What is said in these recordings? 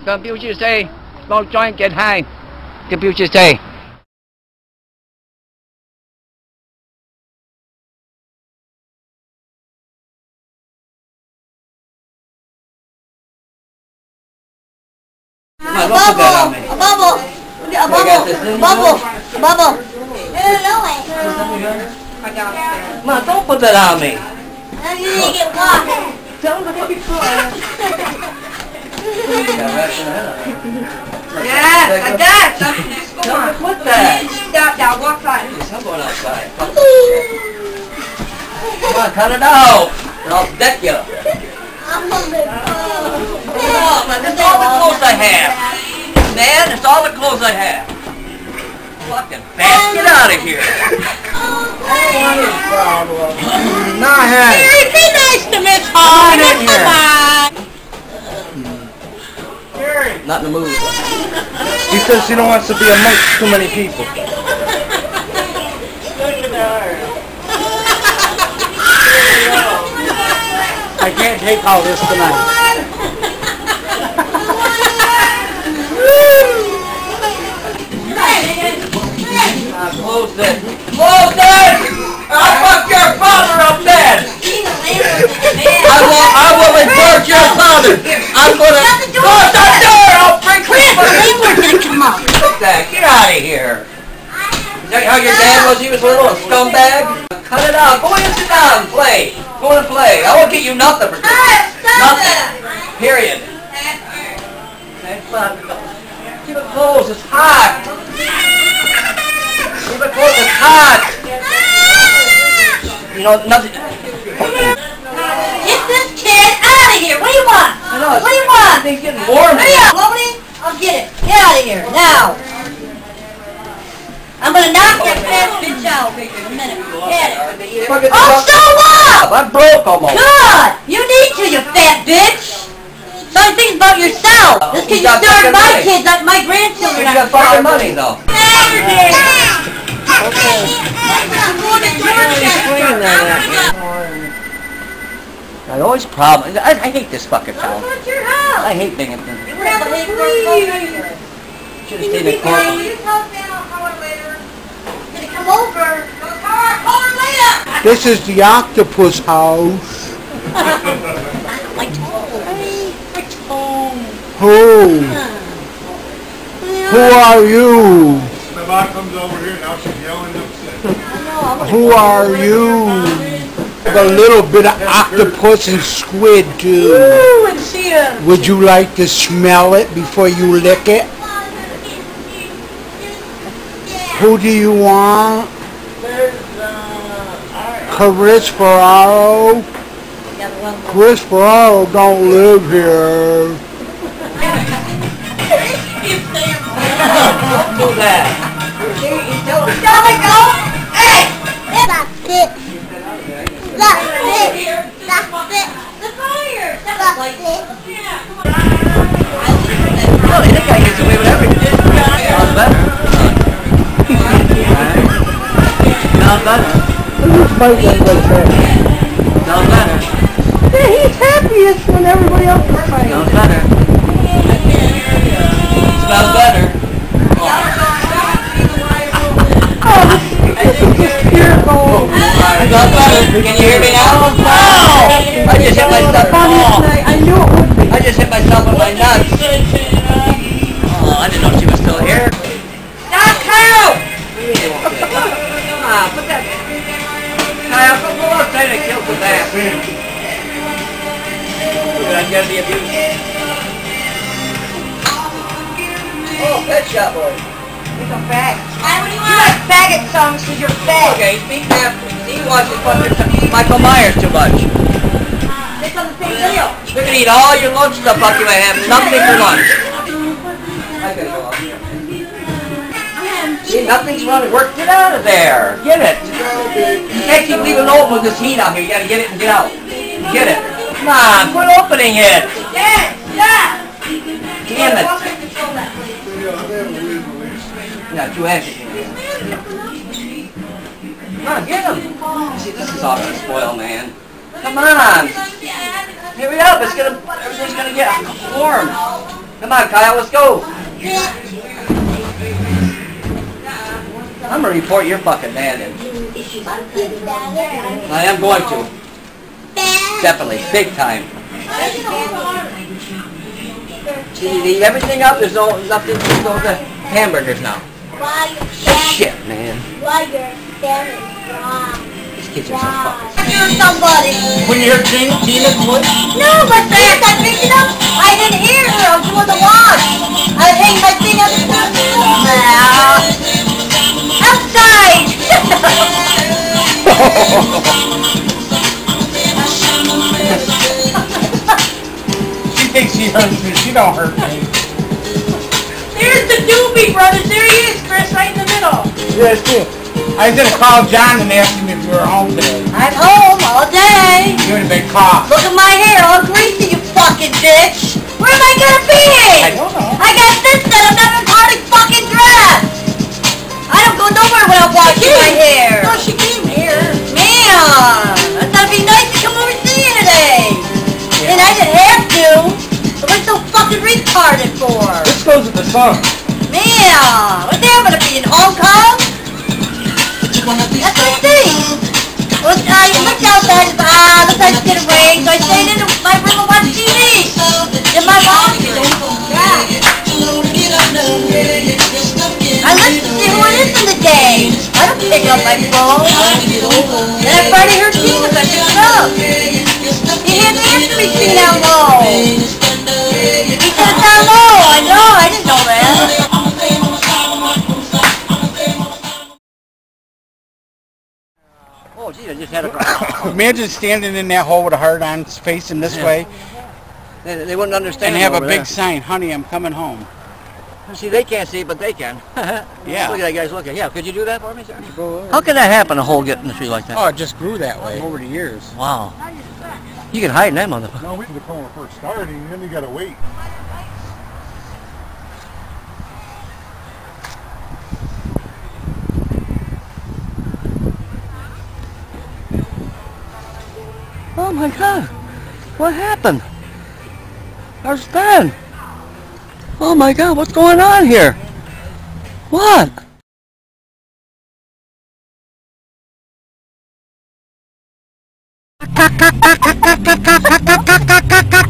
Confucius say, smoke joint, get high. Confucius say. A bubble! A bubble! A bubble! A bubble! A bubble! No way! Ma, don't put that on me. You need to get washed. Don't look at me. Yes, like that. Just go on. Put that. Now walk right. I'm going outside. Come on, cut it out. Or I'll deck you. Oh, man, that's all the clothes I have. Man, that's all the clothes I have. Fucking fast. Get out of here. Not here. Mary, be nice to Miss Hall. Come on. Not in the mood. He says she don't want to be amongst too many people. I can't take all this tonight. Close it. Close it! I'll fuck your father up dead! I will report your father! I'm gonna... Close the door! I'll break Gonna come up. Get out of here! Is that how your dad was? He was a little scumbag? Cut it out! Go in and sit down and play! Go in and play! I won't get you nothing for this. Nothing! Period. Keep it closed, it's hot! Keep it closed, it's hot! You know, nothing... Get this kid out of here. What do you want? I know, What do you want? Things getting warm. Hurry up, Loading. I'll get it. Get out of here, now. I'm gonna knock that fat bitch out in a minute. Get it. Oh, so what? I'm broke almost. Good. You need to, you fat bitch. Start thinking about yourself. This kid, you got started fucking my money. kids, not my grandchildren. You got fucking money though. I always problem. I hate this fucking town. What's your house? I hate Binghamton. We're at the Should have stayed in court. Come over. Call her later. This is the octopus house. Like Who? Who are you? My mom comes over here, now she's yelling upset. Who are you? A little bit of octopus and squid too. Ooh, and see ya. Would you like to smell it before you lick it? Who do you want? Chris Ferraro? Chris Ferraro don't live here. Don't do that. Shall we go? Hey! That's it. That's it. That's it. The fire. That's it. Really, that guy gets away with everything. Sounds better. Sounds better. Sounds better. Yeah, he's happiest when everybody else is fighting. Sounds better. Smells better. Smells better. Can you hear me now? No! I just hit myself. Oh. I knew it would be. I just hit myself with my nuts. Oh, I didn't know she was still here. Now, Kyle! Come on, put that... Kyle, go outside and kill some bass. That's gotta be abused. Oh, pet shop boy. He's a fag. What do you You like faggot songs because you're fag. Okay, speak that. He watches fucking Michael Myers too much. It's on the same video. You can eat all your lunch stuff up you may have, nothing for lunch. I gotta go out here. See, nothing's running. Work, get out of there. Get it. You can't keep leaving it open with this heat out here. You gotta get it and get out. Get it. Come on, quit opening it. Yeah, yeah. Damn it. Yeah, two ashes. Come on, get him. See, this is all gonna spoil, man. Come on. Hurry up. It's gonna, everything's gonna get warm. Come Come on, Kyle, let's go. I'm gonna report your fucking dad in. I am going to. Definitely, big time. You eat everything up. There's nothing. There's no hamburgers now. Shit, man. These kids are so fucking. You're somebody. When you hear Gina's voice? No, but fast. I picked it up. I didn't hear her. I was doing the wash. I hang my thing up. Outside. She thinks she hurts me. She don't hurt me. There's the Doobie Brothers. There he is, Chris, right in the middle. Yes, too. I was gonna call John and ask him if you were home today. I'm home all day. You would have been caught. Look at my hair, all greasy, you fucking bitch. Where am I gonna be? I don't know. I got this done. I'm not even party fucking dressed. I don't go nowhere without washing my hair. Oh, she came here. Man, I thought it'd be nice to come over and see you today. And I didn't have to. So what's so fucking retarded for? This goes with the song. Man, what's that gonna be in Hong Kong? That's what I see. Well, I looked outside and looks like it's getting rain, so I stayed in my room and watched TV. In my mom. Yeah. I listen to who it is in the day. I don't pick up my phone. Then I finally heard Tina, so I picked it up. He had the answer machine down low. He said it's down low. I know, I didn't know that. Oh, gee, I just had a... Imagine standing in that hole with a heart on, facing this way, They wouldn't understand. and have a over big there. sign, "Honey, I'm coming home." See, they can't see it, but they can. Yeah. Look at that guy's looking. Yeah, could you do that for me, sir? How can that happen, a hole get in the tree like that? Oh, it just grew that way over the years. Wow. You can hide in that motherfucker. No, we can come when we're first starting, then you gotta wait. Oh my God. What happened? There's Ben. Oh my God, what's going on here? What?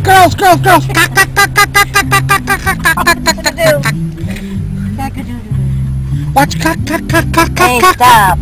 Girls, girls, girls. Watch, Hey, stop.